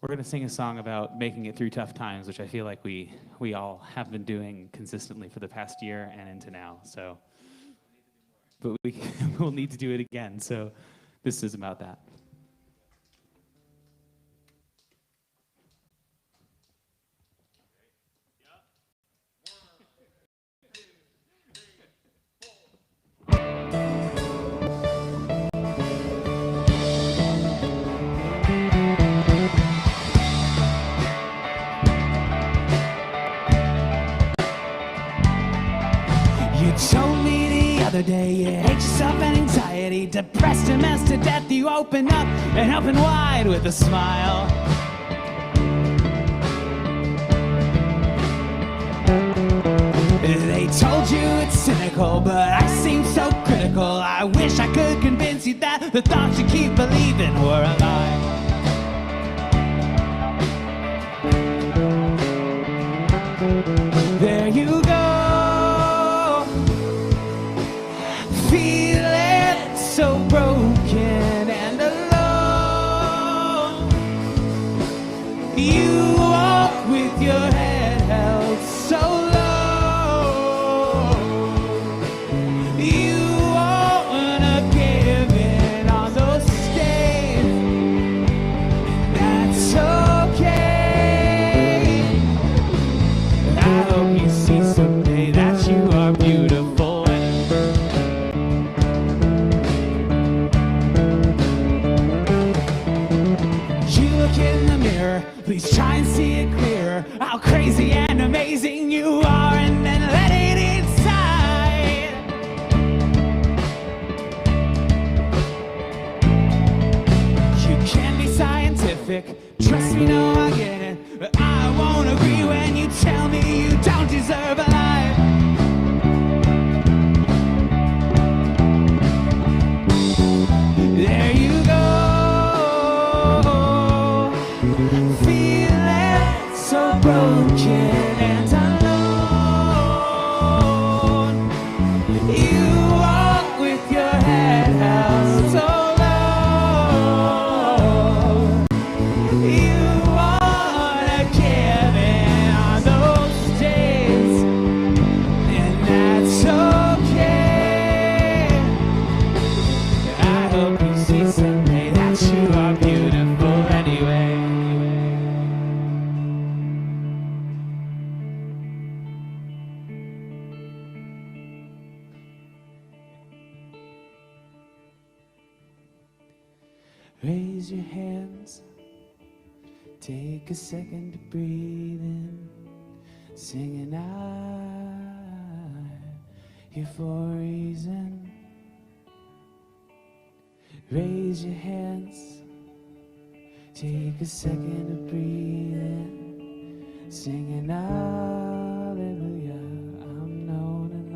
We're going to sing a song about making it through tough times, which I feel like we all have been doing consistently for the past year and into now. So, but we'll need to do it again. So this is about that. You told me the other day you hate yourself and anxiety, depressed and messed to death. You open up and open wide with a smile. They told you it's cynical, but I seem so critical. I wish I could convince you that the thoughts you keep believing were a lie. There you go, feeling so broken and alone. You walk with your head held so low. You wanna give in on those stains. That's okay. I hope you see someday that you are beautiful. You look in the mirror, please try and see it clearer. How crazy and amazing you are, and then let it inside. You can be scientific, trust me, no, I get it. But I won't agree when you tell me you don't deserve a life. There you go, feeling so broken and alone. You walk with your head held so low. You wanna give in on those days, and that's okay. I hope you see someday that you are beautiful anyway. Raise your hands, take a second to breathe in, singing I'm here for a reason. Raise your hands, take a second to breathe in, singing hallelujah, I'm known and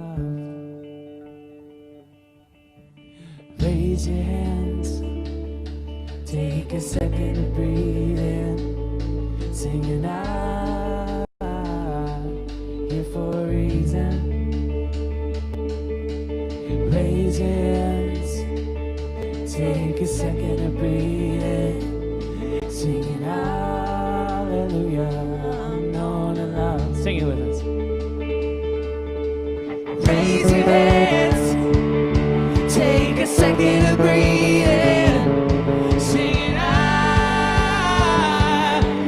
loved. Raise your hands, take a second to breathe in, singing I'm here for a reason. Raise your hands, take a second to breathe in, singing hallelujah, I'm known and loved. Sing it with us. Raise your hands, take a second to breathe in, singing I'm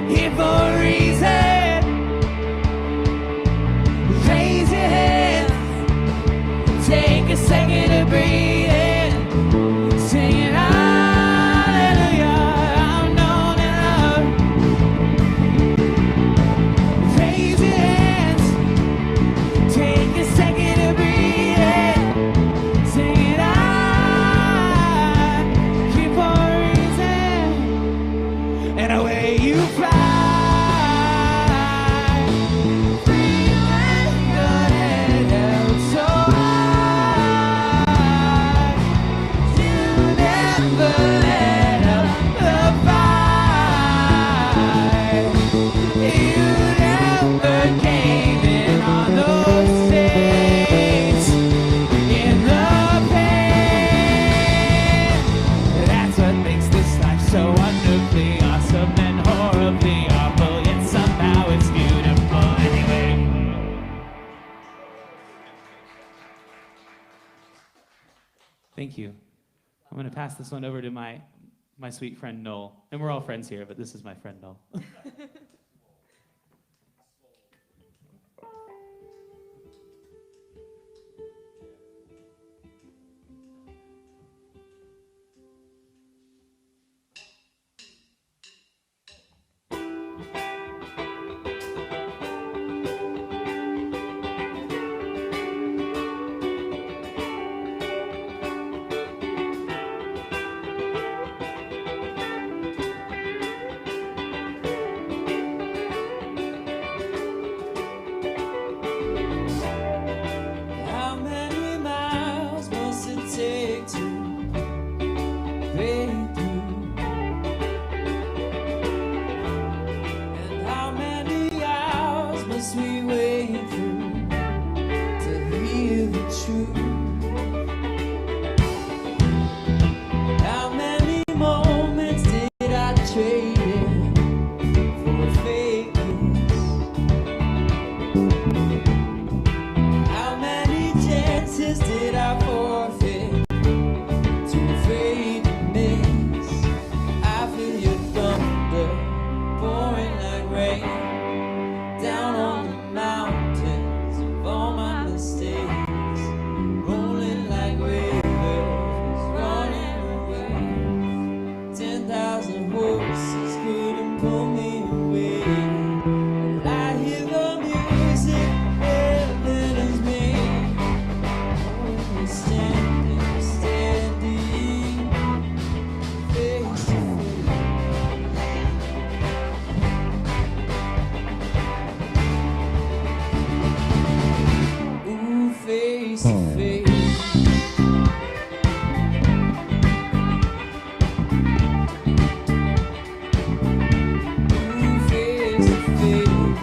here for a reason. Raise your hands, take a second to breathe in, singing hallelujah, I'm known and loved. Raise your hands, take a second to breathe in, singing I'm here for a reason. And away you fly, free and good and held so high. You never let up the fight. You never gave in on those days in the pain. That's what makes this life so wonderfully awesome and horrible. Thank you. I'm going to pass this one over to my sweet friend Noel. And we're all friends here, but this is my friend Noel. How many miles must it take to break through? And how many hours must we wait through to hear the truth? How many moments did I trade in for a fake kiss? How many chances did I forfeit? Too afraid to miss. I feel your thunder pouring like rain down on the mountains of all my mistakes, rolling like rivers, running away. 10,000 horses couldn't pull me away. And I hear the music heaven has made. We're standing, standing face to face. Ooh, face to face. Ooh, face to face.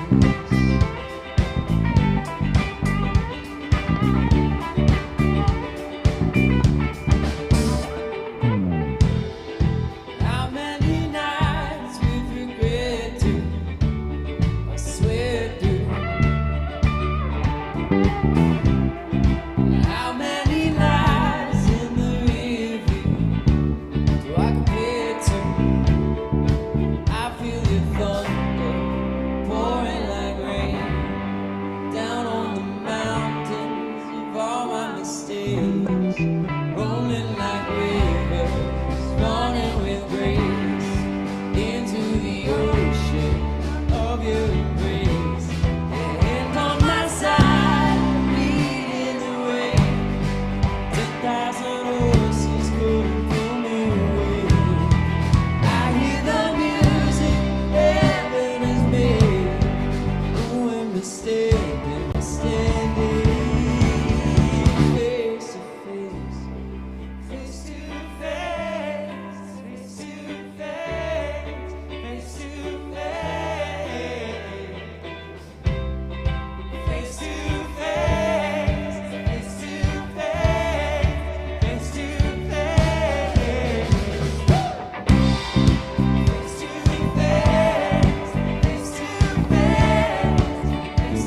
How many nights with regret to I swear to? How many lies in the review do I compare to? I feel your thunder pouring like rain down on the mountains of all my mistakes, rolling like rivers, running with grace into the ocean of your embrace. Your hand on my side, leading the way. 10,000 horses couldn't pull me away. I hear the music heaven has made. Ooh, and we're standing face to face. Face to face, face to face, face to face. Face to face, face to face, face to face. Face to face, face to face, face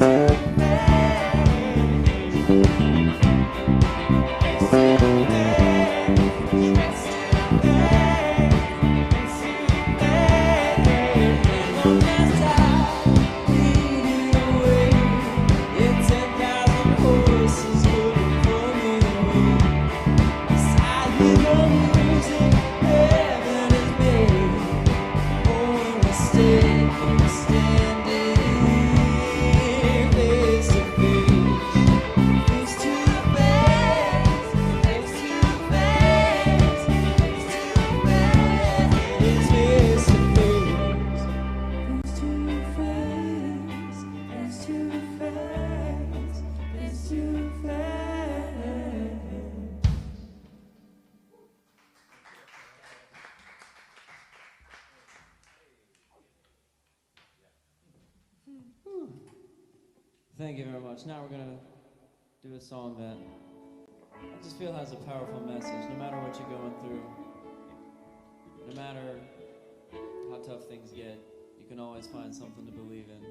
Thank you very much. Now we're going to do a song that I just feel has a powerful message. No matter what you're going through, no matter how tough things get, you can always find something to believe in.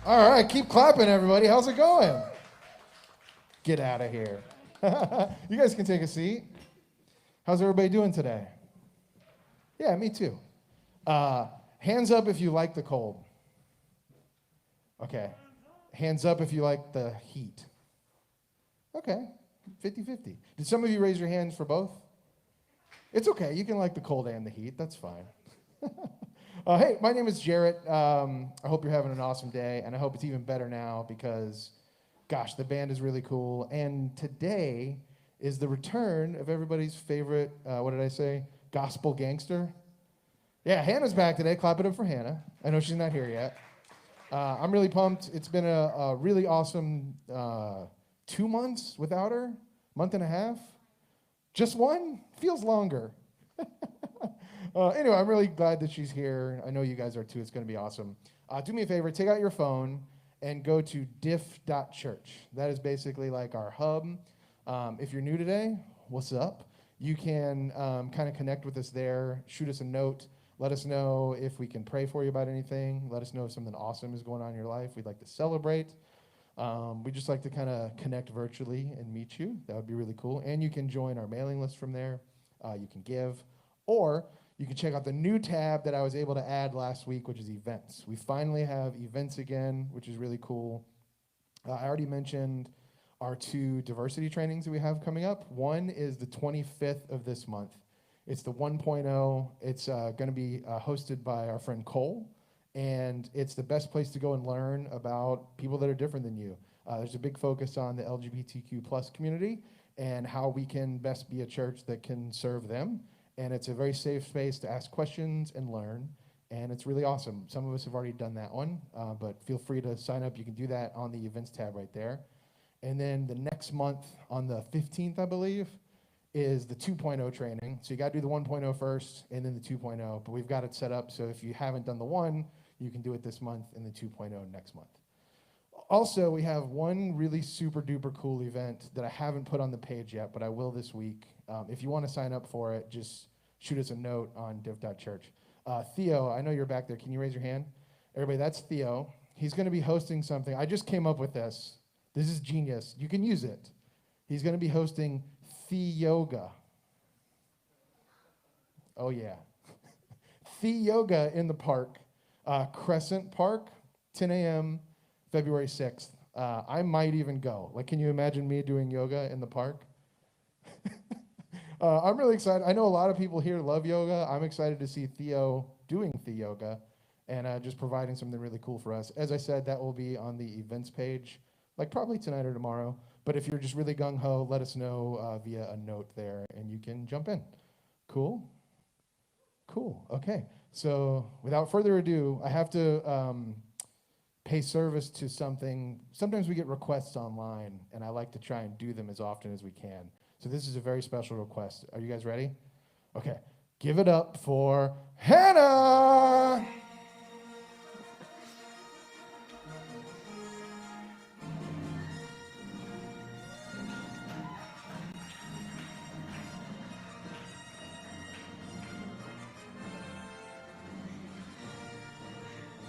All right, keep clapping, everybody. How's it going? Get out of here. You guys can take a seat. How's everybody doing today? Yeah, me too. Hands up if you like the cold. Okay. Hands up if you like the heat. Okay, 50-50. Did some of you raise your hands for both? It's okay. You can like the cold and the heat. That's fine. Hey, my name is Jarrett. I hope you're having an awesome day, and I hope it's even better now because, gosh, the band is really cool. And today is the return of everybody's favorite, what did I say, gospel gangster. Yeah, Hannah's back today. Clap it up for Hannah. I know she's not here yet. I'm really pumped. It's been a really awesome 2 months without her, month and a half. Just one? Feels longer. Anyway, I'm really glad that she's here. I know you guys are too. It's going to be awesome. Do me a favor. Take out your phone and go to diff.church. That is basically like our hub. If you're new today, what's up? You can kind of connect with us there. Shoot us a note. Let us know if we can pray for you about anything. Let us know if something awesome is going on in your life. We'd like to celebrate. We just like to kind of connect virtually and meet you. That would be really cool. And you can join our mailing list from there. You can give. Or you can check out the new tab that I was able to add last week, which is events. We finally have events again, which is really cool. I already mentioned our 2 diversity trainings that we have coming up. One is the 25th of this month. It's the 1.0. It's going to be hosted by our friend Cole, and it's the best place to go and learn about people that are different than you. There's a big focus on the LGBTQ plus community and how we can best be a church that can serve them. And it's a very safe space to ask questions and learn, and it's really awesome. Some of us have already done that one, but feel free to sign up. You can do that on the events tab right there. And then the next month, on the 15th, I believe, is the 2.0 training. So you got to do the 1.0 first, and then the 2.0. But we've got it set up so if you haven't done the 1, you can do it this month, and the 2.0 next month. Also, we have one really super duper cool event that I haven't put on the page yet, but I will this week. If you want to sign up for it, just shoot us a note on div.church. Theo, I know you're back there. Can you raise your hand? Everybody, that's Theo. He's going to be hosting something. I just came up with this. This is genius. You can use it. He's going to be hosting Yoga. Oh, yeah. Yoga in the park, Crescent Park, 10 a.m., February 6th. I might even go. Like, can you imagine me doing yoga in the park? I'm really excited. I know a lot of people here love yoga. I'm excited to see Theo doing yoga and just providing something really cool for us. As I said, that will be on the events page, like probably tonight or tomorrow. But if you're just really gung-ho, let us know via a note there, and you can jump in. Cool? Cool. Okay. So without further ado, I have to pay service to something. Sometimes we get requests online, and I like to try and do them as often as we can. So this is a very special request. Are you guys ready? Okay. Give it up for Hannah!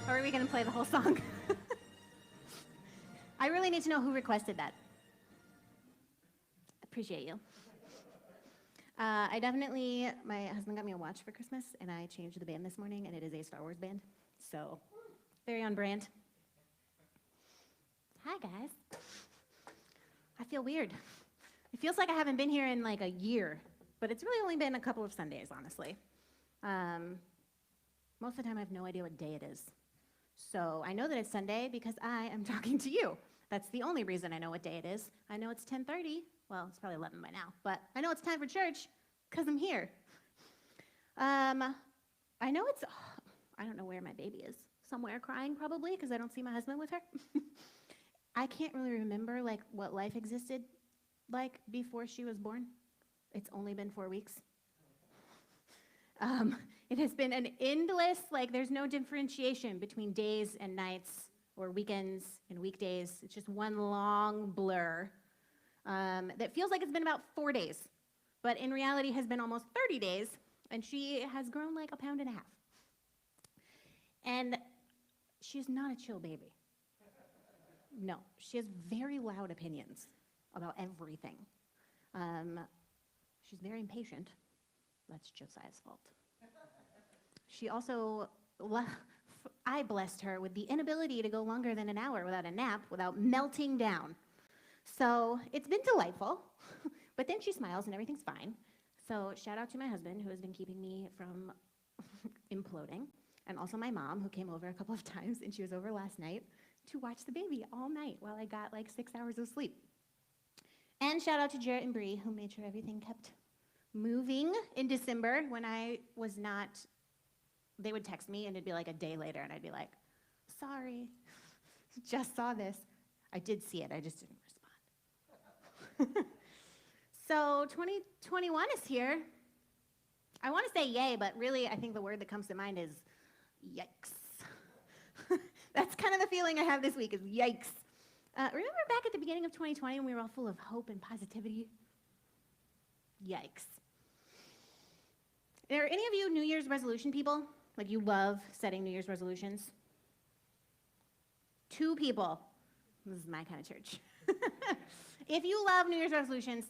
Or are we going to play the whole song? I really need to know who requested that. Appreciate you. My husband got me a watch for Christmas, and I changed the band this morning, and it is a Star Wars band. So, very on brand. Hi, guys. I feel weird. It feels like I haven't been here in like a year, but it's really only been a couple of Sundays, honestly. Most of the time, I have no idea what day it is. So I know that it's Sunday because I am talking to you. That's the only reason I know what day it is. I know it's 10:30. Well, it's probably 11 by now, but I know it's time for church because I'm here. I know I don't know where my baby is. Somewhere crying probably because I don't see my husband with her. I can't really remember like what life existed like before she was born. It's only been 4 weeks. It has been an endless, like there's no differentiation between days and nights or weekends and weekdays. It's just one long blur that feels like it's been about 4 days, but in reality has been almost 30 days, and she has grown like 1.5 pounds. And she's not a chill baby. No, she has very loud opinions about everything. She's very impatient. That's Josiah's fault. She also, I blessed her with the inability to go longer than an hour without a nap, without melting down. So it's been delightful, but then she smiles and everything's fine. So shout out to my husband, who has been keeping me from imploding, and also my mom, who came over a couple of times, and she was over last night to watch the baby all night while I got like 6 hours of sleep. And shout out to Jarrett and Bree, who made sure everything kept moving in December when I was not. They would text me and it'd be like a day later and I'd be like, sorry, just saw this. I did see it, I just didn't respond. So 2021 is here. I want to say yay, but really I think the word that comes to mind is yikes. That's kind of the feeling I have this week is yikes. Remember back at the beginning of 2020 when we were all full of hope and positivity? Yikes. Are any of you New Year's resolution people? Like you love setting New Year's resolutions? 2 people. This is my kind of church. If you love New Year's resolutions,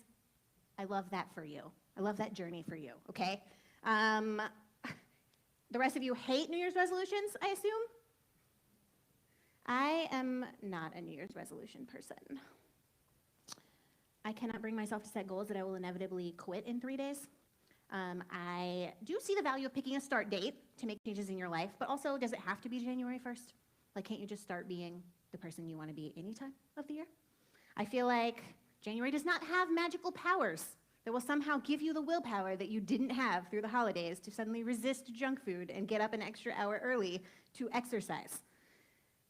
I love that for you. I love that journey for you, okay? The rest of you hate New Year's resolutions, I assume? I am not a New Year's resolution person. I cannot bring myself to set goals that I will inevitably quit in 3 days. I do see the value of picking a start date to make changes in your life, but also, does it have to be January 1st? Like, can't you just start being the person you want to be any time of the year? I feel like January does not have magical powers that will somehow give you the willpower that you didn't have through the holidays to suddenly resist junk food and get up an extra hour early to exercise.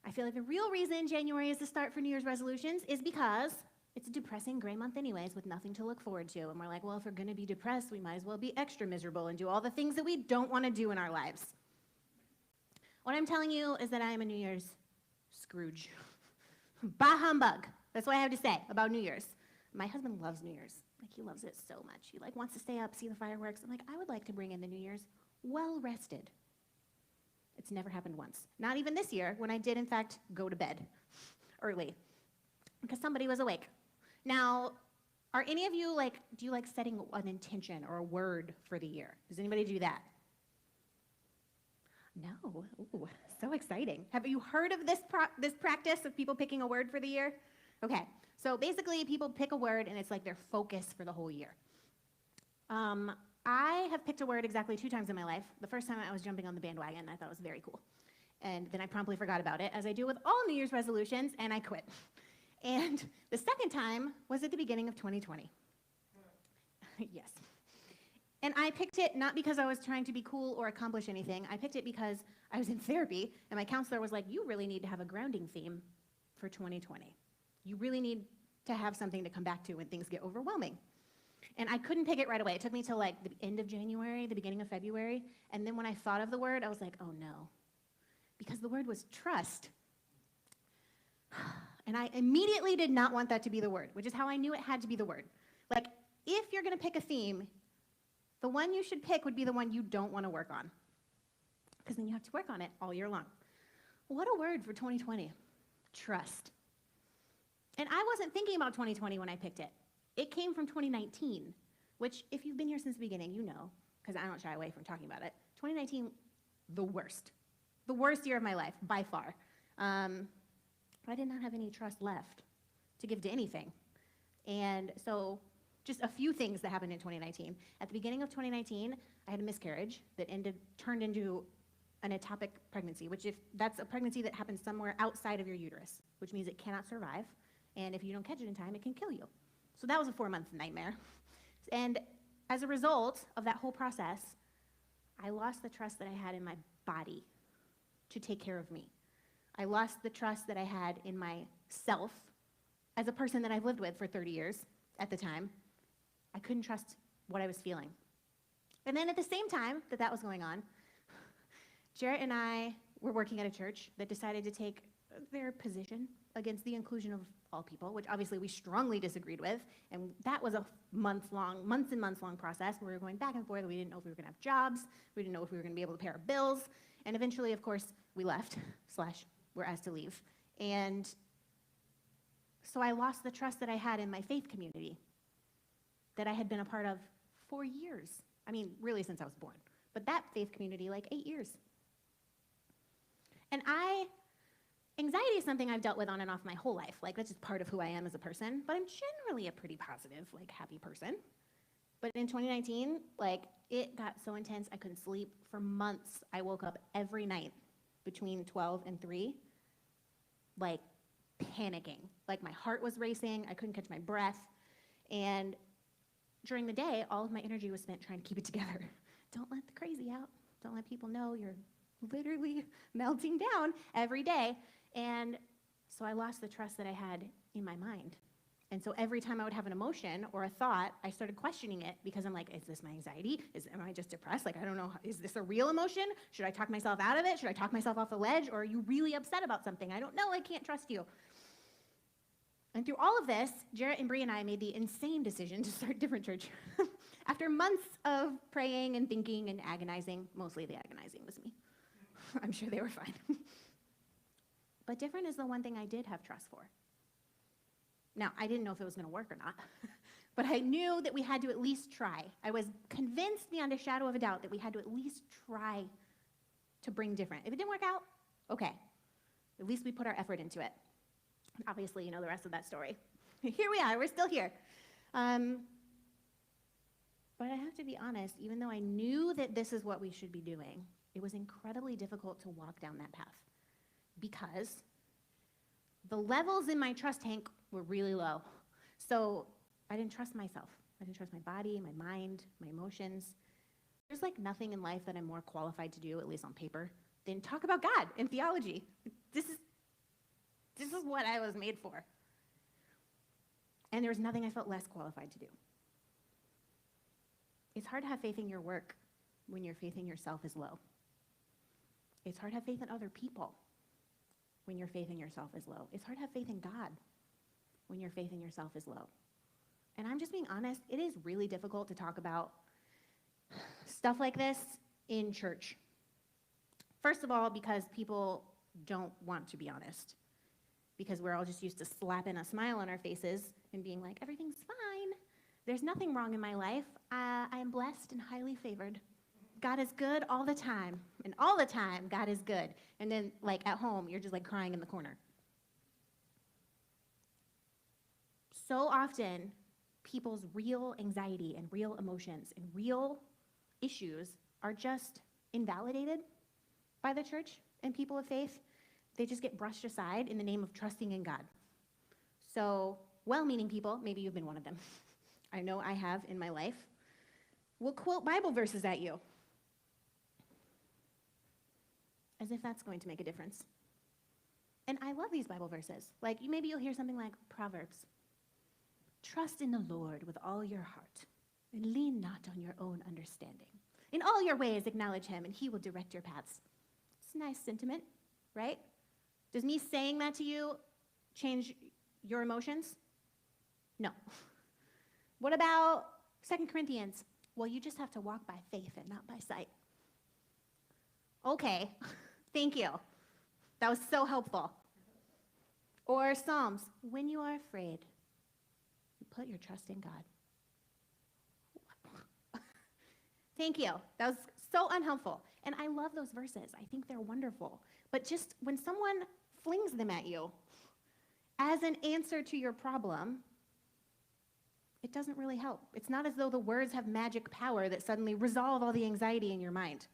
I feel like the real reason January is the start for New Year's resolutions is because it's a depressing gray month anyways with nothing to look forward to. And we're like, well, if we're going to be depressed, we might as well be extra miserable and do all the things that we don't want to do in our lives. What I'm telling you is that I am a New Year's Scrooge. Bah humbug. That's what I have to say about New Year's. My husband loves New Year's. Like, he loves it so much. He like wants to stay up, see the fireworks. I'm like, I would like to bring in the New Year's well rested. It's never happened once. Not even this year when I did, in fact, go to bed early because somebody was awake. Now, are any of you like, do you like setting an intention or a word for the year? Does anybody do that? No. Ooh, so exciting. Have you heard of this practice of people picking a word for the year? Okay, so basically people pick a word and it's like their focus for the whole year. I have picked a word exactly 2 times in my life. The first time I was jumping on the bandwagon, I thought it was very cool. And then I promptly forgot about it, as I do with all New Year's resolutions, and I quit. And the second time was at the beginning of 2020. Yes. And I picked it not because I was trying to be cool or accomplish anything. I picked it because I was in therapy, and my counselor was like, you really need to have a grounding theme for 2020. You really need to have something to come back to when things get overwhelming. And I couldn't pick it right away. It took me till like the end of January, the beginning of February. And then when I thought of the word, I was like, oh no. Because the word was trust. And I immediately did not want that to be the word, which is how I knew it had to be the word. Like, if you're going to pick a theme, the one you should pick would be the one you don't want to work on. Because then you have to work on it all year long. What a word for 2020. Trust. And I wasn't thinking about 2020 when I picked it. It came from 2019, which if you've been here since the beginning, you know, because I don't shy away from talking about it. 2019, the worst. The worst year of my life, by far. I did not have any trust left to give to anything. And so just a few things that happened in 2019. At the beginning of 2019, I had a miscarriage that turned into an ectopic pregnancy, which if that's a pregnancy that happens somewhere outside of your uterus, which means it cannot survive. And if you don't catch it in time, it can kill you. So that was a 4-month nightmare. And as a result of that whole process, I lost the trust that I had in my body to take care of me. I lost the trust that I had in myself as a person that I've lived with for 30 years at the time. I couldn't trust what I was feeling. And then at the same time that was going on, Jarrett and I were working at a church that decided to take their position against the inclusion of all people, which obviously we strongly disagreed with. And that was a months and months long process where we were going back and forth. We didn't know if we were going to have jobs. We didn't know if we were going to be able to pay our bills. And eventually, of course, we left, / were asked to leave. And So I lost the trust that I had in my faith community that I had been a part of for years. I mean, really since I was born. But that faith community, like 8 years. And anxiety is something I've dealt with on and off my whole life. Like, that's just part of who I am as a person. But I'm generally a pretty positive, like, happy person. But in 2019, like, it got so intense I couldn't sleep. For months, I woke up every night between 12 and 3, like, panicking. Like, my heart was racing. I couldn't catch my breath. And during the day, all of my energy was spent trying to keep it together. Don't let the crazy out. Don't let people know you're literally melting down every day. And so I lost the trust that I had in my mind. And so every time I would have an emotion or a thought, I started questioning it because I'm like, is this my anxiety? Am I just depressed? Like, I don't know, is this a real emotion? Should I talk myself out of it? Should I talk myself off the ledge? Or are you really upset about something? I don't know, I can't trust you. And through all of this, Jarrett and Bree and I made the insane decision to start Different Church. After months of praying and thinking and agonizing, mostly the agonizing was me. I'm sure they were fine. But Different is the one thing I did have trust for. Now, I didn't know if it was going to work or not, but I knew that we had to at least try. I was convinced beyond a shadow of a doubt that we had to at least try to bring Different. If it didn't work out, okay. At least we put our effort into it. Obviously, you know the rest of that story. Here we are, we're still here. But I have to be honest, even though I knew that this is what we should be doing, it was incredibly difficult to walk down that path because the levels in my trust tank were really low. So I didn't trust myself. I didn't trust my body, my mind, my emotions. There's like nothing in life that I'm more qualified to do, at least on paper, than talk about God and theology. This is what I was made for. And there was nothing I felt less qualified to do. It's hard to have faith in your work when your faith in yourself is low. It's hard to have faith in other people when your faith in yourself is low. It's hard to have faith in God when your faith in yourself is low. And I'm just being honest, it is really difficult to talk about stuff like this in church. First of all, because people don't want to be honest. Because we're all just used to slapping a smile on our faces and being like, everything's fine. There's nothing wrong in my life. I am blessed and highly favored. God is good all the time. And all the time, God is good. And then, like, at home, you're just, like, crying in the corner. So often, people's real anxiety and real emotions and real issues are just invalidated by the church and people of faith. They just get brushed aside in the name of trusting in God. So, well-meaning people, maybe you've been one of them. I know I have in my life, will quote Bible verses at you as if that's going to make a difference. And I love these Bible verses. Like, maybe you'll hear something like Proverbs. Trust in the Lord with all your heart, and lean not on your own understanding. In all your ways acknowledge him, and he will direct your paths. It's a nice sentiment, right? Does me saying that to you change your emotions? No. What about 2 Corinthians? Well, you just have to walk by faith and not by sight. Okay, thank you. That was so helpful. Or Psalms, when you are afraid, you put your trust in God. Thank you. That was so unhelpful. And I love those verses. I think they're wonderful. But just when someone flings them at you as an answer to your problem, it doesn't really help. It's not as though the words have magic power that suddenly resolve all the anxiety in your mind.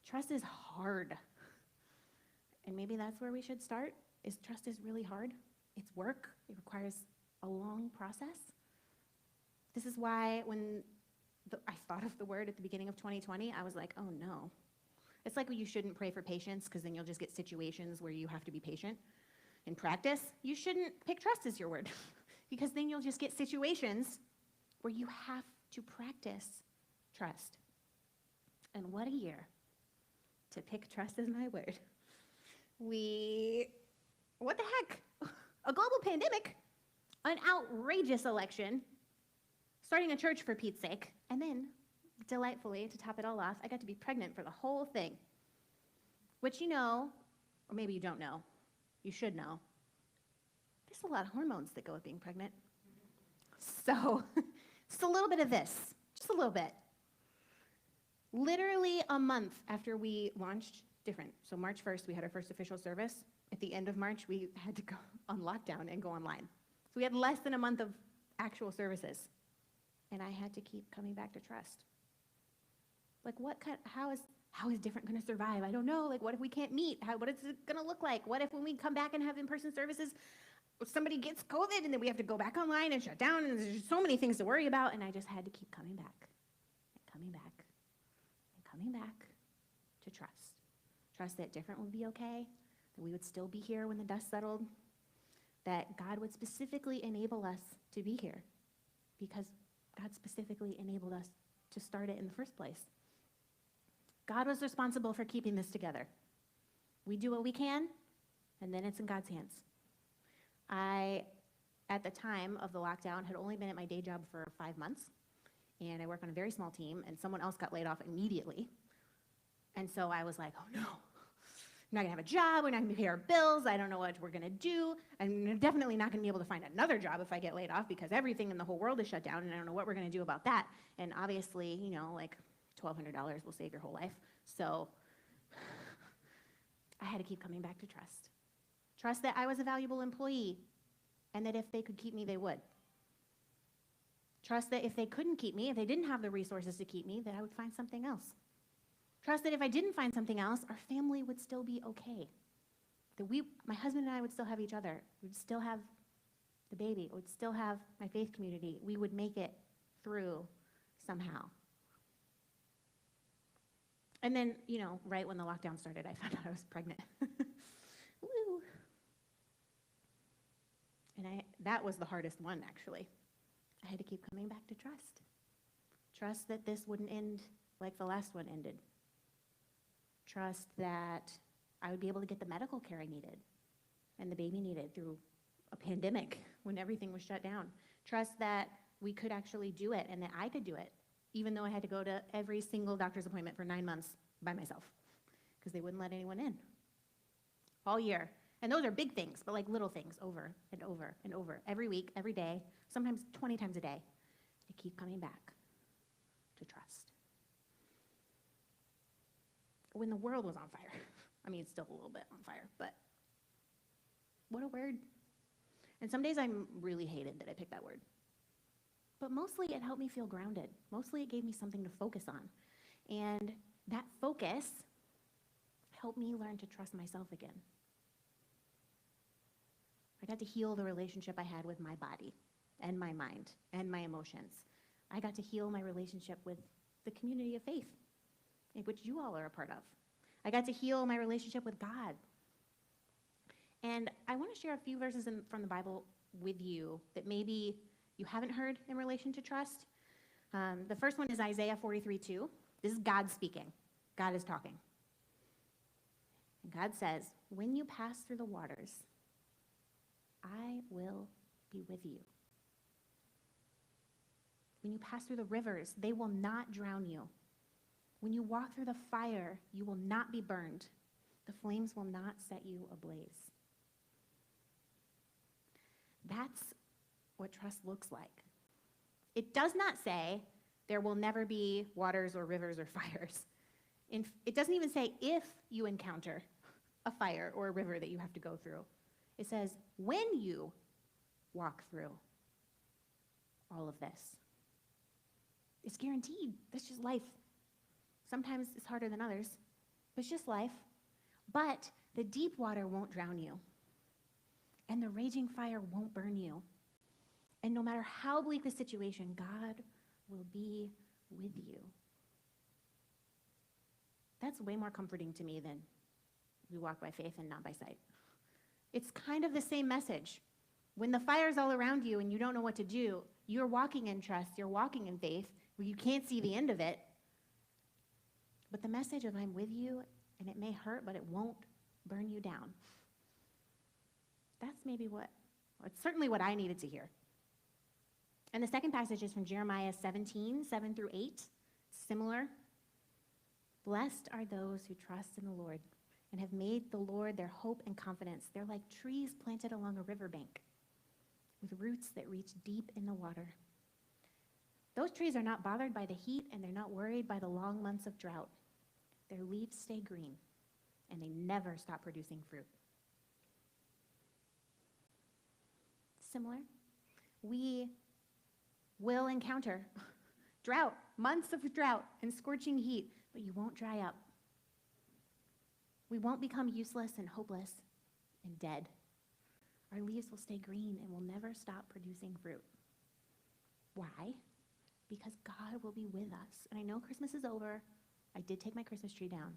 Trust is hard. And maybe that's where we should start, is trust is really hard. It's work. It requires a long process. This is why when I thought of the word at the beginning of 2020, I was like, oh no. It's like you shouldn't pray for patience because then you'll just get situations where you have to be patient. In practice, you shouldn't pick trust as your word because then you'll just get situations where you have to practice trust. And what a year to pick trust as my word. What the heck? A global pandemic, an outrageous election, starting a church for Pete's sake, and then, delightfully, to top it all off, I got to be pregnant for the whole thing. Which you know, or maybe you don't know, you should know, That's a lot of hormones that go with being pregnant. So, just a little bit of this, just a little bit. Literally a month after we launched Different, so March 1st, we had our first official service. At the end of March, we had to go on lockdown and go online. So we had less than a month of actual services. And I had to keep coming back to trust. Like, how is Different going to survive? I don't know. Like, what if we can't meet? What is it going to look like? What if when we come back and have in-person services, somebody gets COVID and then we have to go back online and shut down, and there's just so many things to worry about, and I just had to keep coming back and coming back and coming back to trust. Trust that Different would be okay, that we would still be here when the dust settled, that God would specifically enable us to be here because God specifically enabled us to start it in the first place. God was responsible for keeping this together. We do what we can, and then it's in God's hands. I, at the time of the lockdown, had only been at my day job for 5 months, and I work on a very small team, and someone else got laid off immediately. And so I was like, oh no, I'm not gonna have a job, we're not gonna pay our bills, I don't know what we're gonna do. I'm definitely not gonna be able to find another job if I get laid off because everything in the whole world is shut down, and I don't know what we're gonna do about that. And obviously, like $1,200 will save your whole life. So I had to keep coming back to trust. Trust that I was a valuable employee and that if they could keep me, they would. Trust that if they couldn't keep me, if they didn't have the resources to keep me, that I would find something else. Trust that if I didn't find something else, our family would still be okay. That my husband and I would still have each other. We'd still have the baby. We'd still have my faith community. We would make it through somehow. And then, right when the lockdown started, I found out I was pregnant. Woo. And that was the hardest one, actually. I had to keep coming back to trust. Trust that this wouldn't end like the last one ended. Trust that I would be able to get the medical care I needed and the baby needed through a pandemic when everything was shut down. Trust that we could actually do it and that I could do it, even though I had to go to every single doctor's appointment for 9 months by myself because they wouldn't let anyone in all year. And those are big things, but like little things over and over and over, every week, every day, sometimes 20 times a day, to keep coming back to trust. When the world was on fire, it's still a little bit on fire, but what a word. And some days I really hated that I picked that word. But mostly it helped me feel grounded. Mostly it gave me something to focus on. And that focus helped me learn to trust myself again. I got to heal the relationship I had with my body and my mind and my emotions. I got to heal my relationship with the community of faith, in which you all are a part of. I got to heal my relationship with God. And I want to share a few verses from the Bible with you that maybe you haven't heard in relation to trust. The first one is Isaiah 43:2. This is God speaking. God is talking. And God says, when you pass through the waters, I will be with you. When you pass through the rivers, they will not drown you. When you walk through the fire, you will not be burned. The flames will not set you ablaze. That's what trust looks like. It does not say there will never be waters or rivers or fires. It doesn't even say if you encounter a fire or a river that you have to go through. It says when you walk through all of this. It's guaranteed. That's just life. Sometimes it's harder than others, but it's just life. But the deep water won't drown you, and the raging fire won't burn you. And no matter how bleak the situation, God will be with you. That's way more comforting to me than we walk by faith and not by sight. It's kind of the same message. When the fire's all around you and you don't know what to do, you're walking in trust, you're walking in faith, where you can't see the end of it. But the message of I'm with you, and it may hurt, but it won't burn you down. That's maybe it's certainly what I needed to hear. And the second passage is from Jeremiah 17:7-8. Similar. Blessed are those who trust in the Lord and have made the Lord their hope and confidence. They're like trees planted along a riverbank. with roots that reach deep in the water. Those trees are not bothered by the heat, and they're not worried by the long months of drought. Their leaves stay green, and they never stop producing fruit. Similar, we will encounter drought, months of drought and scorching heat, but you won't dry up. We won't become useless and hopeless and dead. Our leaves will stay green and will never stop producing fruit. Why? Because God will be with us. And I know Christmas is over. I did take my Christmas tree down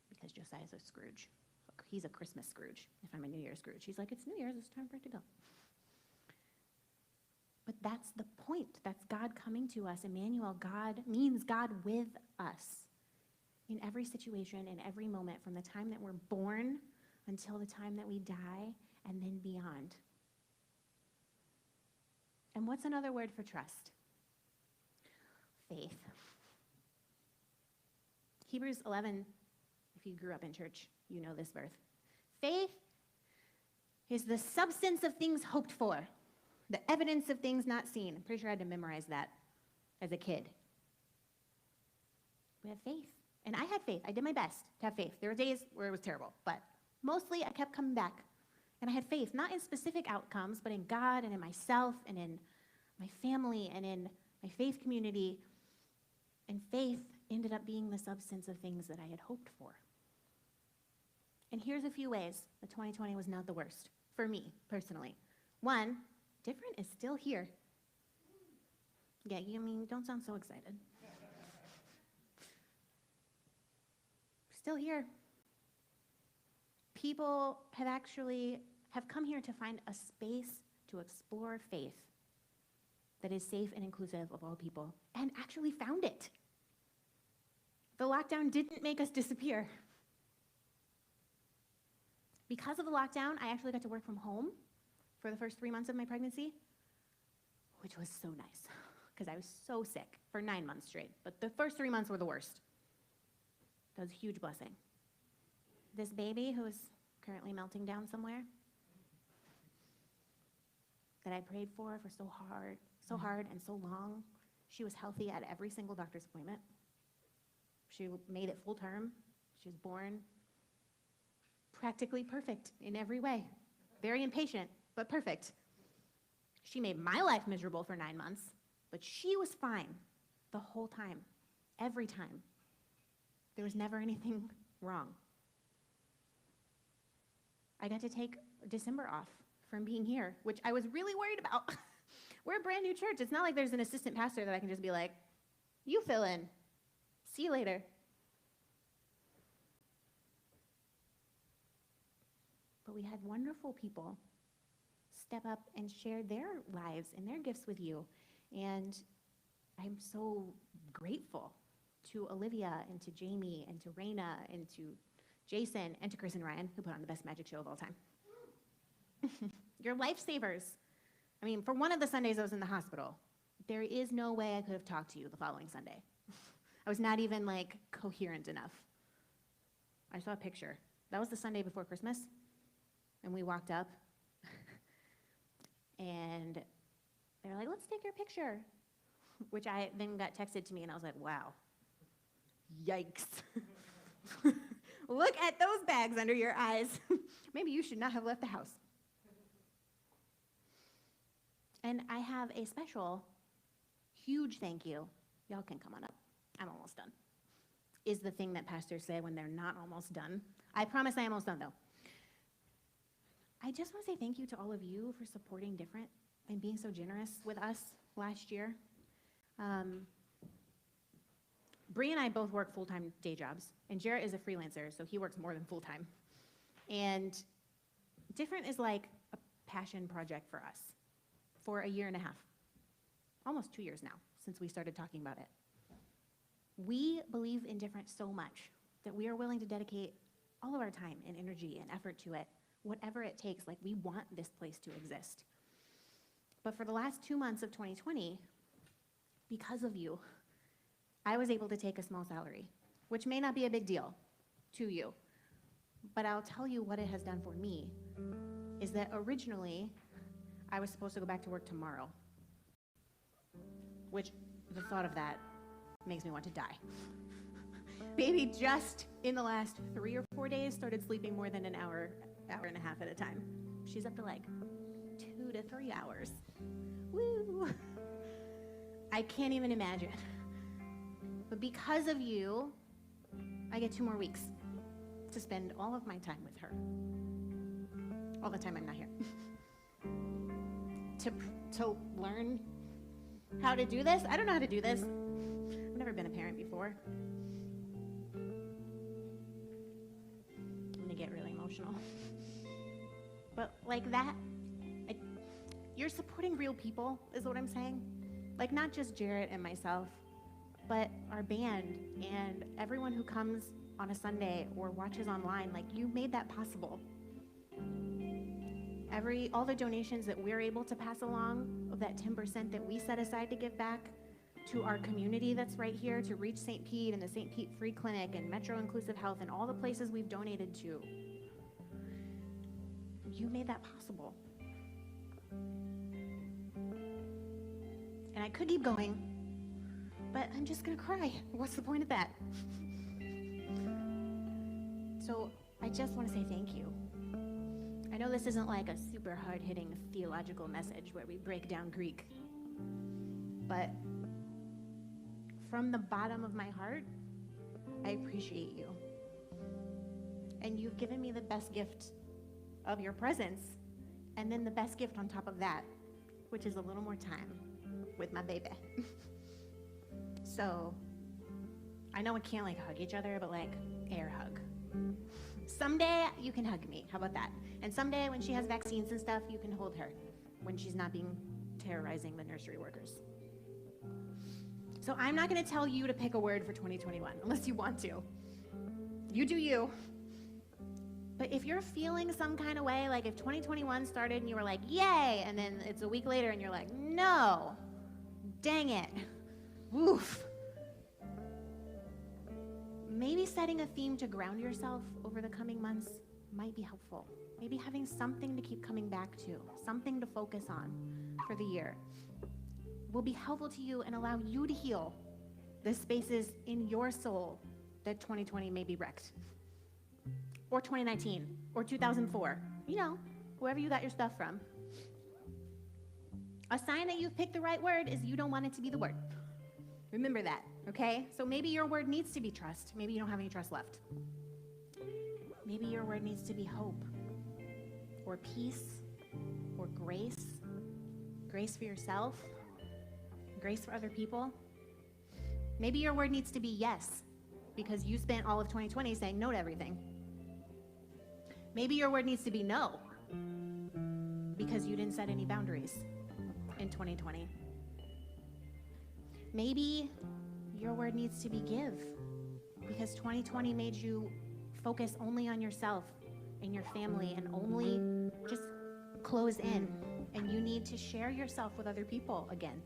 because Josiah's a Scrooge. He's a Christmas Scrooge, if I'm a New Year's Scrooge. He's like, it's New Year's, it's time for it to go. But that's the point. That's God coming to us. Emmanuel, God means God with us in every situation, in every moment, from the time that we're born until the time that we die, and then beyond. And what's another word for trust? Faith. Hebrews 11, if you grew up in church, you know this verse. Faith is the substance of things hoped for, the evidence of things not seen. I'm pretty sure I had to memorize that as a kid. We have faith. And I had faith. I did my best to have faith. There were days where it was terrible, but mostly I kept coming back. And I had faith, not in specific outcomes, but in God and in myself and in my family and in my faith community. And faith ended up being the substance of things that I had hoped for. And here's a few ways that 2020 was not the worst for me personally. One, different is still here. Yeah, don't sound so excited. Still here. People have come here to find a space to explore faith that is safe and inclusive of all people, and actually found it. The lockdown didn't make us disappear. Because of the lockdown, I actually got to work from home for the first 3 months of my pregnancy, which was so nice, because I was so sick for 9 months straight. But the first 3 months were the worst. That was a huge blessing. This baby who is currently melting down somewhere, that I prayed for so hard and so long, she was healthy at every single doctor's appointment. She made it full term. She was born practically perfect in every way. Very impatient, but perfect. She made my life miserable for 9 months, but she was fine the whole time, every time. There was never anything wrong. I got to take December off from being here, which I was really worried about. We're a brand new church. It's not like there's an assistant pastor that I can just be like, you fill in. See you later. But we had wonderful people step up and share their lives and their gifts with you. And I'm so grateful to Olivia and to Jamie and to Raina and to Jason and to Chris and Ryan, who put on the best magic show of all time. You're lifesavers. I mean, for one of the Sundays I was in the hospital, there is no way I could have talked to you the following Sunday. I was not even coherent enough. I saw a picture. That was the Sunday before Christmas, and we walked up, and they were like, let's take your picture, which I then got texted to me, and I was like, wow, yikes. Look at those bags under your eyes. Maybe you should not have left the house. And I have a special, huge thank you. Y'all can come on up. I'm almost done. Is the thing that pastors say when they're not almost done. I promise I'm almost done, though. I just want to say thank you to all of you for supporting Different and being so generous with us last year. Bree and I both work full-time day jobs, and Jarrett is a freelancer, so he works more than full-time. And Different is like a passion project for us for a year and a half, almost 2 years now since we started talking about it. We believe in Different so much that we are willing to dedicate all of our time and energy and effort to it, whatever it takes. We want this place to exist. But for the last 2 months of 2020, because of you, I was able to take a small salary, which may not be a big deal to you, but I'll tell you what it has done for me, is that originally I was supposed to go back to work tomorrow, which the thought of that makes me want to die. Baby just in the last 3 or 4 days started sleeping more than an hour and a half at a time. She's up to like 2 to 3 hours. Woo! I can't even imagine. But because of you, I get 2 more weeks to spend all of my time with her. All the time I'm not here. To learn how to do this. I don't know how to do this. I've never been a parent before. I'm gonna get really emotional. But like that, you're supporting real people, is what I'm saying. Like not just Jarrett and myself, but our band and everyone who comes on a Sunday or watches online. Like you made that possible. All the donations that we're able to pass along, of that 10% that we set aside to give back to our community that's right here, to Reach St. Pete and the St. Pete Free Clinic and Metro Inclusive Health and all the places we've donated to. You made that possible. And I could keep going, but I'm just gonna cry. What's the point of that? So I just want to say thank you. I know this isn't like a super hard-hitting theological message where we break down Greek, but from the bottom of my heart, I appreciate you. And you've given me the best gift of your presence, and then the best gift on top of that, which is a little more time with my baby. So I know we can't like hug each other, but like air hug. Someday you can hug me. How about that? And someday when she has vaccines and stuff, you can hold her when she's not being terrorizing the nursery workers. So I'm not going to tell you to pick a word for 2021 unless you want to. You do you. But if you're feeling some kind of way, like if 2021 started and you were like, yay, and then it's a week later and you're like, no, dang it, woof. Maybe setting a theme to ground yourself over the coming months might be helpful. Maybe having something to keep coming back to, something to focus on for the year will be helpful to you and allow you to heal the spaces in your soul that 2020 may be wrecked. Or 2019, or 2004, you know, wherever you got your stuff from. A sign that you've picked the right word is you don't want it to be the word. Remember that, okay? So maybe your word needs to be trust. Maybe you don't have any trust left. Maybe your word needs to be hope, or peace, or grace. Grace for yourself, grace for other people. Maybe your word needs to be yes, because you spent all of 2020 saying no to everything. Maybe your word needs to be no, because you didn't set any boundaries in 2020. Maybe your word needs to be give, because 2020 made you focus only on yourself and your family and only just close in, and you need to share yourself with other people again.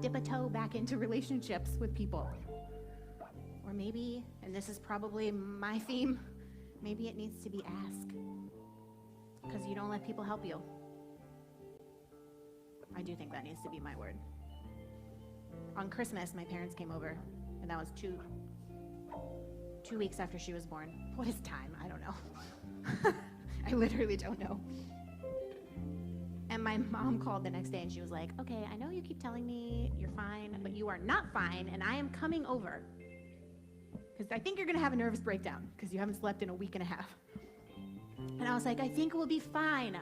Dip a toe back into relationships with people. Or maybe, and this is probably my theme, maybe it needs to be ask, because you don't let people help you. I do think that needs to be my word. On Christmas, my parents came over, and that was two weeks after she was born. What is time? I don't know. I literally don't know. And my mom called the next day, and she was like, okay, I know you keep telling me you're fine, but you are not fine, and I am coming over. Because I think you're gonna have a nervous breakdown because you haven't slept in a week and a half. And I was like, I think we'll be fine.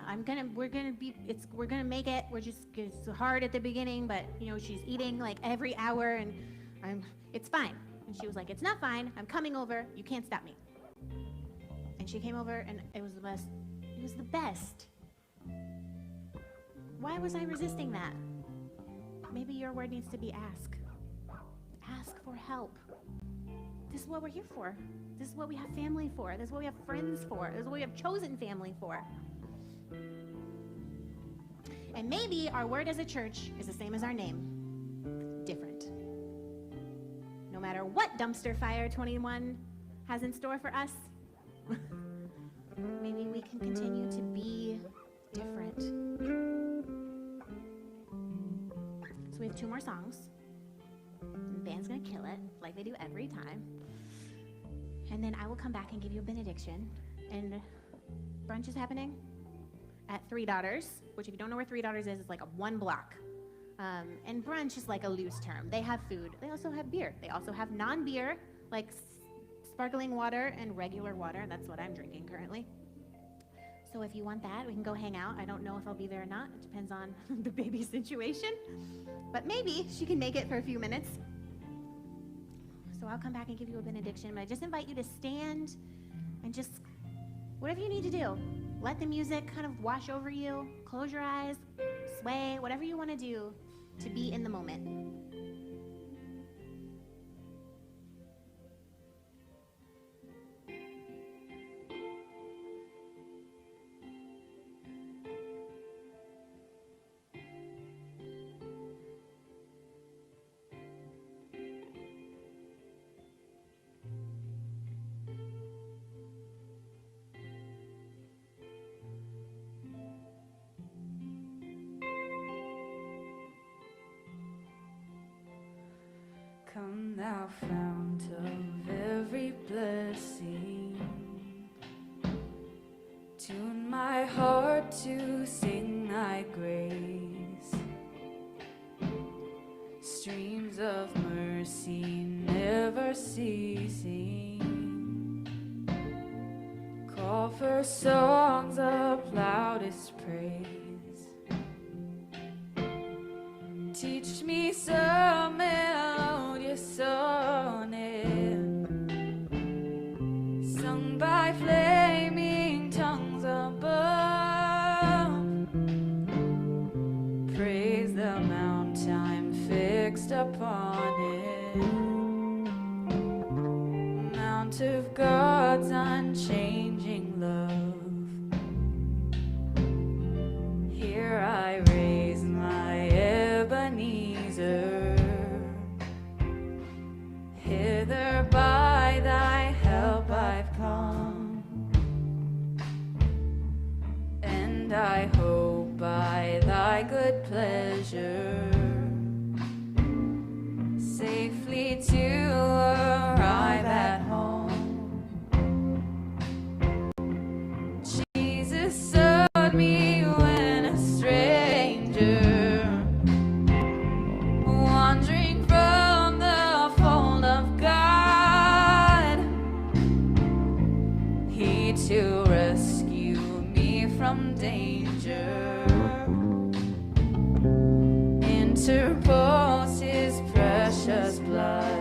We're gonna make it. It's hard at the beginning, but you know, she's eating like every hour, and it's fine. And she was like, it's not fine. I'm coming over. You can't stop me. And she came over, and it was the best. It was the best. Why was I resisting that? Maybe your word needs to be ask. Ask for help. This is what we're here for. This is what we have family for. This is what we have friends for. This is what we have chosen family for. And maybe our word as a church is the same as our name. Different. No matter what dumpster fire 21 has in store for us, maybe we can continue to be different. So we have 2 more songs. And the band's gonna kill it, like they do every time. And then I will come back and give you a benediction. And brunch is happening at Three Daughters, which if you don't know where Three Daughters is, it's like a 1 block. And brunch is like a loose term. They have food. They also have beer. They also have non-beer, like sparkling water and regular water. That's what I'm drinking currently. So if you want that, we can go hang out. I don't know if I'll be there or not. It depends on the baby's situation. But maybe she can make it for a few minutes. So I'll come back and give you a benediction. But I just invite you to stand and just, whatever you need to do, let the music kind of wash over you. Close your eyes, sway, whatever you want to do to be in the moment. Come thou fount of every blessing, tune my heart to sing thy grace. Streams of mercy never ceasing, call for songs of loudest praise. Teach me some melodious sonnet, sung by flaming tongues above. Praise the mount I'm fixed upon it, mount of God's unchanging love. Here I raise my Ebenezer, hither by thy help I've come, and I hope by thy good pleasure safely to arrive at home. Jesus sought me when a stranger, wandering from the fold of God, he to rescue me from danger interposed his precious blood.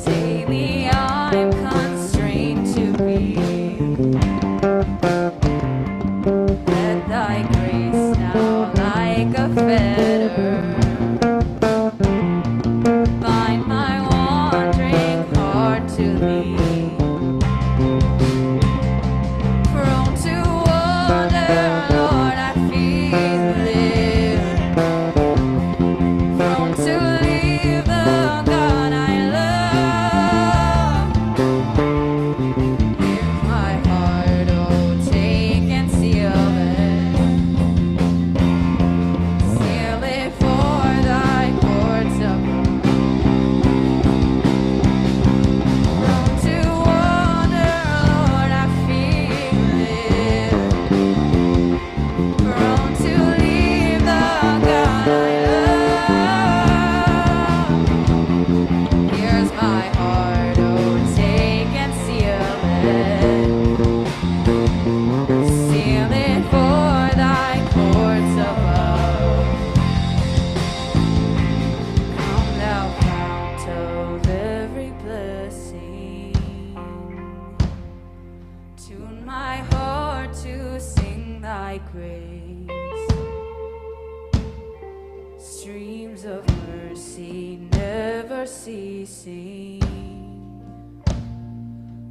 Daily I'm constrained to be. Let thy grace now like a fetter bind my wandering heart to thee. Prone to wander, Lord, I feel it. Prone to leave the God I love. Hear my heart, oh, take and seal it. Seal it for streams of mercy never ceasing.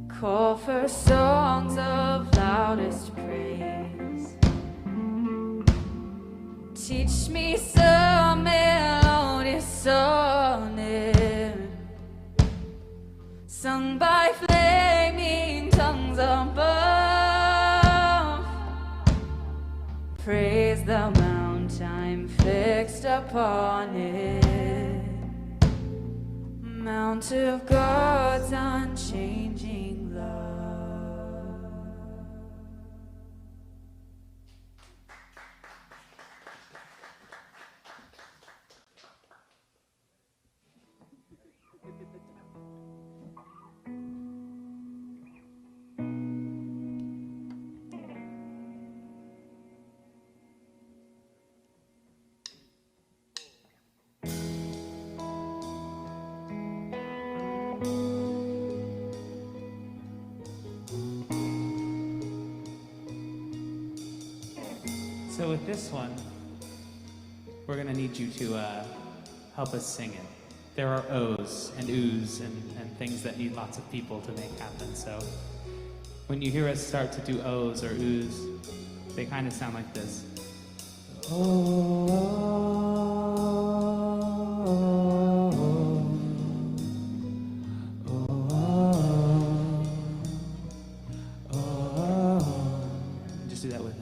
Call for songs of loudest praise. Teach me some melodious sonnet, sung by flaming tongues above. Praise the mount I'm fixed upon it, mount of God's unchanging love. So with this one, we're going to need you to help us sing it. There are O's and oohs and things that need lots of people to make happen. So when you hear us start to do O's or oohs, they kind of sound like this. Just do that with us.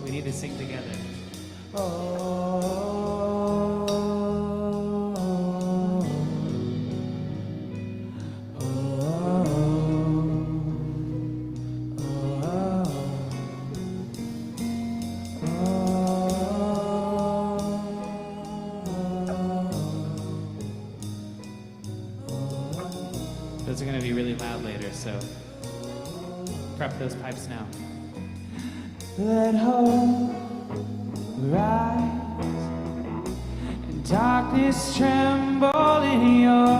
We need to sing together. Those are going to be really loud later, so prep those pipes now. Let hope rise and darkness tremble in your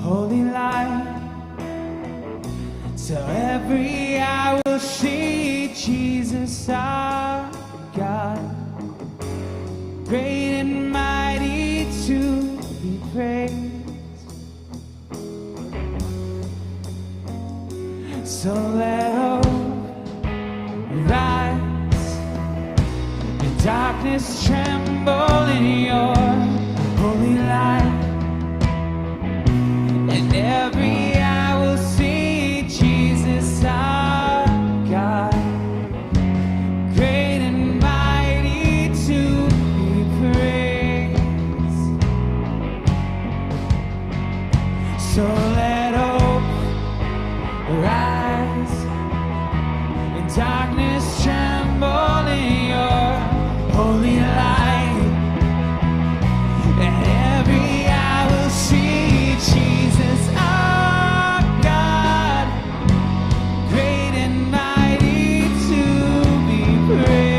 holy light. So every eye will see Jesus our God, great and mighty to be praised. So let hope rise and darkness tremble in your holy light, and every eye will see Jesus our God, great and mighty to be praised. So let hope rise and darkness tremble in your holy light, and every eye will see Jesus our God, great and mighty to be praised.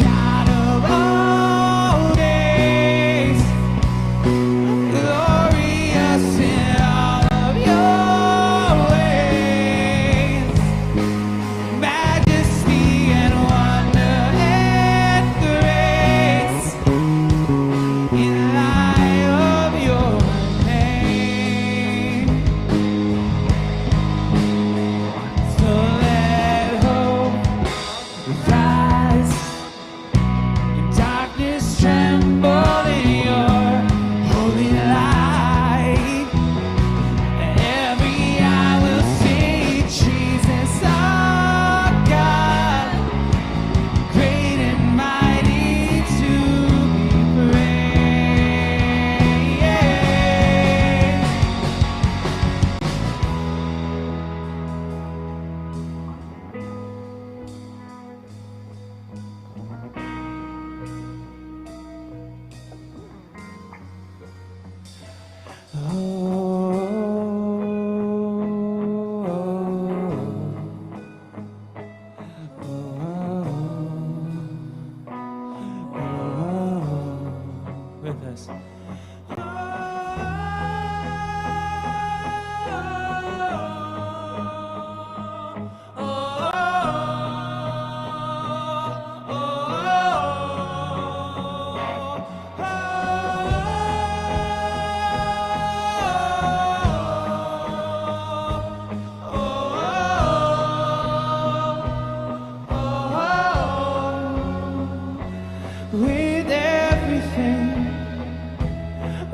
God of all days, glorious in all of your with us.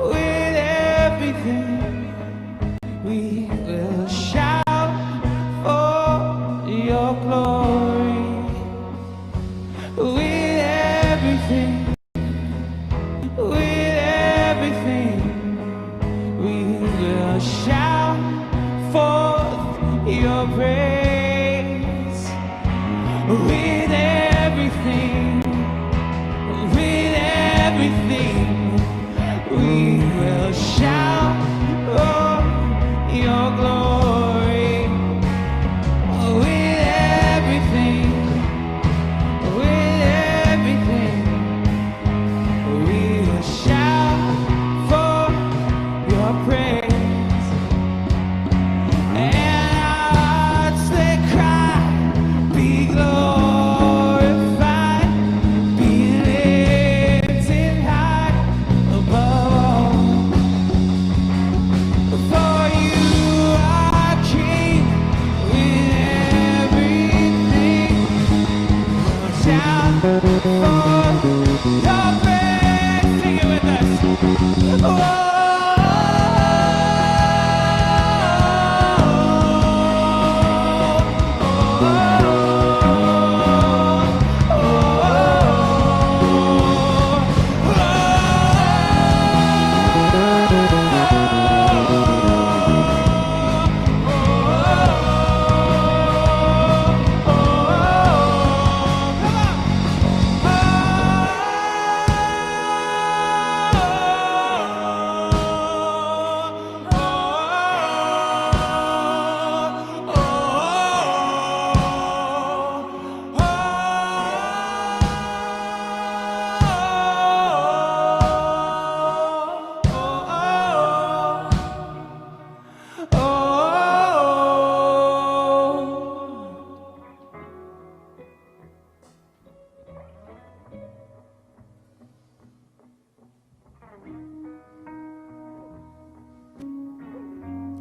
With everything, we will shout for your glory. With everything, we will shout forth your praise. With everything, we will shout oh, your glory. With everything, we will shout for your praise. And our hearts they cry, be glorified, be lifted high above all. For you are King. With everything, shout for your praise. Sing it with us. Oh.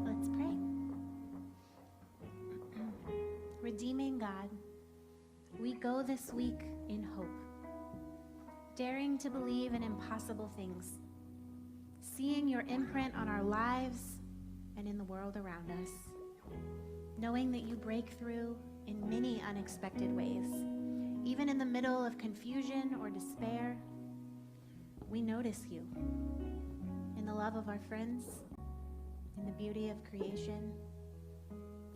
Let's pray. Redeeming God, we go this week in hope, daring to believe in impossible things, seeing your imprint on our lives and in the world around us, knowing that you break through in many unexpected ways. Even in the middle of confusion or despair, we notice you in the love of our friends, in the beauty of creation,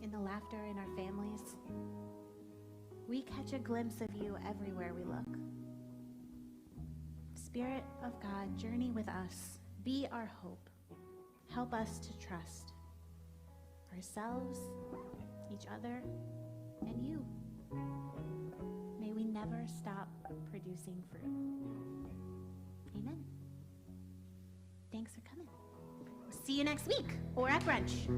in the laughter in our families. We catch a glimpse of you everywhere we look. Spirit of God, journey with us. Be our hope. Help us to trust ourselves, each other, and you. May we never stop producing fruit. Amen. Thanks for coming. We'll see you next week or at brunch.